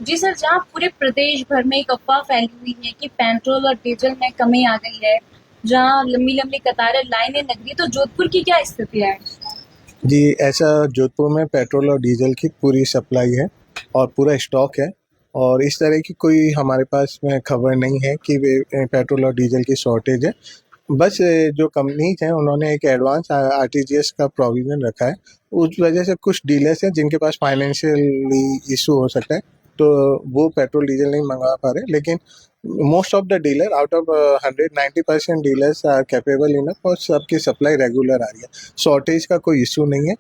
जी sir, जहाँ पूरे प्रदेश भर में एक अफ़वाह फैली हुई है कि पेट्रोल और डीजल में कमी आ गई है, जहाँ लंबी-लंबी कतारें, लाइनें लग रही है, तो जोधपुर की क्या स्थिति है? जी, ऐसा जोधपुर में पेट्रोल और डीजल की पूरी सप्लाई है और पूरा स्टॉक है। और इस तरह की कोई हमारे पास में खबर नहीं है कि पेट्रोल और डीजल की शॉर्टेज है। बस जो कंपनीज हैं उन्होंने एक एडवांस आरटीजीएस का प्रोविज़न रखा है। उस वजह से कुछ डीलर्स हैं जिनके पास फाइनेंशियली इशू हो सकता है, तो वो पेट्रोल डीजल नहीं मंगवा पा रहे। लेकिन most of the dealer out of 190% dealers are capable enough और सबकी सप्लाई रेगुलर आ रही है। शॉर्टेज का कोई इशू नहीं है,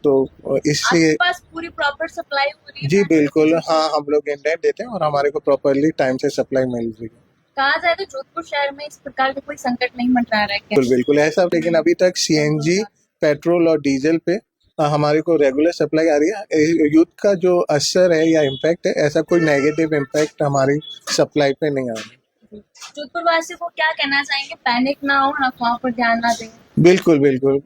तो आपके इसलिए पास पूरी प्रॉपर सप्लाई हो रही है जी पेट्रोल, बिल्कुल, डीजल की? हाँ, हम लोग इंडेंट देते हैं और हमारे को प्रॉपरली टाइम से सप्लाई मिल रही है। कहा जाए तो जोधपुर शहर में इस प्रकार का कोई संकट नहीं मंडरा रहा है क्या? बिल्कुल बिल्कुल ऐसा, लेकिन अभी तक सीएनजी, पेट्रोल और डीजल पे हमारे को रेगुलर सप्लाई आ रही है। यूथ का जो असर है या इम्पैक्ट है, ऐसा कोई नेगेटिव इम्पैक्ट हमारी सप्लाई पे नहीं आ रहा है। जोधपुर वासियों को क्या कहना चाहेंगे? पैनिक ना हो, अफवाहों पर ध्यान ना दें। बिल्कुल बिल्कुल,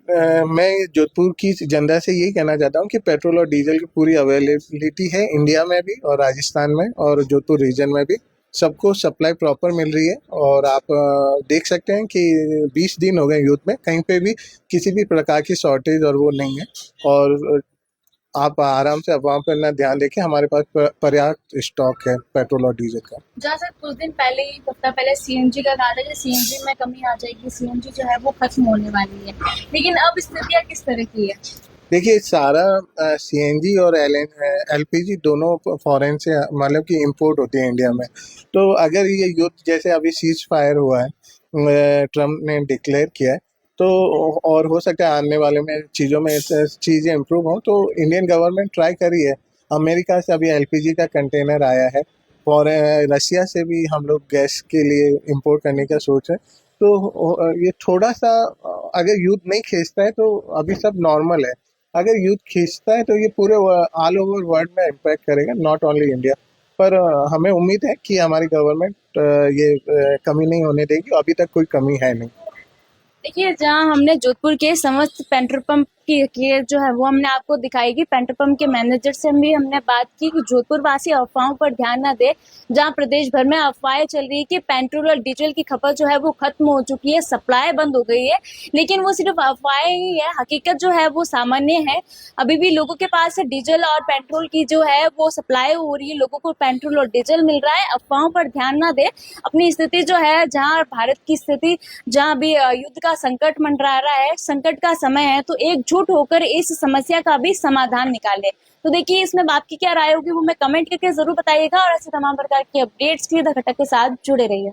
मैं जोधपुर की जनता से यही कहना चाहता हूँ कि पेट्रोल और डीजल की पूरी अवेलेबिलिटी है इंडिया में भी और राजस्थान में और जोधपुर रीजन में भी। सबको सप्लाई प्रॉपर मिल रही है और आप देख सकते हैं कि 20 दिन हो गए यूथ में कहीं पे भी किसी भी प्रकार की शॉर्टेज और वो नहीं है। और आप आराम से अफवाह पर ना ध्यान देके, हमारे पास पर्याप्त स्टॉक है पेट्रोल और डीजल का। जहाँ सर कुछ दिन पहले ही, एक हफ्ता पहले सीएनजी का कहा था कि सीएनजी में कमी आ जाएगी, सीएनजी जो है वो खत्म होने वाली है, लेकिन अब स्थितियाँ किस तरह की है? देखिए, सारा सीएनजी और एलपीजी दोनों फॉरेन से मतलब कि इंपोर्ट होती है इंडिया में। तो अगर ये युद्ध जैसे अभी सीज फायर हुआ है, ट्रम्प ने डिक्लेयर किया है, तो और हो सकता है आने वाले में चीज़ों में चीज़ें इम्प्रूव हों, तो इंडियन गवर्नमेंट ट्राई करी है। अमेरिका से अभी एलपीजी का कंटेनर आया है और रशिया से भी हम लोग गैस के लिए इंपोर्ट करने का सोच है। तो ये थोड़ा सा अगर युद्ध नहीं खींचता है तो अभी सब नॉर्मल है। अगर युद्ध खींचता है तो ये पूरे ऑल ओवर वर्ल्ड में इम्पैक्ट करेगा, नॉट ओनली इंडिया। पर हमें उम्मीद है कि हमारी गवर्नमेंट ये कमी नहीं होने देगी। अभी तक कोई कमी है नहीं। देखिए, जहाँ हमने जोधपुर के समस्त पेट्रोल पंप की जो है वो हमने आपको दिखाई कि पेट्रोल पंप के मैनेजर से भी हमने बात की कि जोधपुर वासी अफवाहों पर ध्यान न दे। जहाँ प्रदेश भर में अफवाहें चल रही है कि पेट्रोल और डीजल की खपत जो है वो खत्म हो चुकी है, सप्लाई बंद हो गई है, लेकिन वो सिर्फ अफवाहें ही है। हकीकत जो है वो सामान्य है। अभी भी लोगों के पास डीजल और पेट्रोल की जो है वो सप्लाई हो रही है, लोगों को पेट्रोल और डीजल मिल रहा है। अफवाहों पर ध्यान न दे, अपनी स्थिति जो है, जहाँ भारत की स्थिति, जहाँ भी युद्ध का संकट मंडरा रहा है, संकट का समय है, तो एकजुट होकर इस समस्या का भी समाधान निकाले। तो देखिए, इसमें आपकी क्या राय होगी वो मैं कमेंट करके जरूर बताइएगा, और ऐसे तमाम प्रकार की अपडेट्स के लिए द घटक के साथ जुड़े रहिए।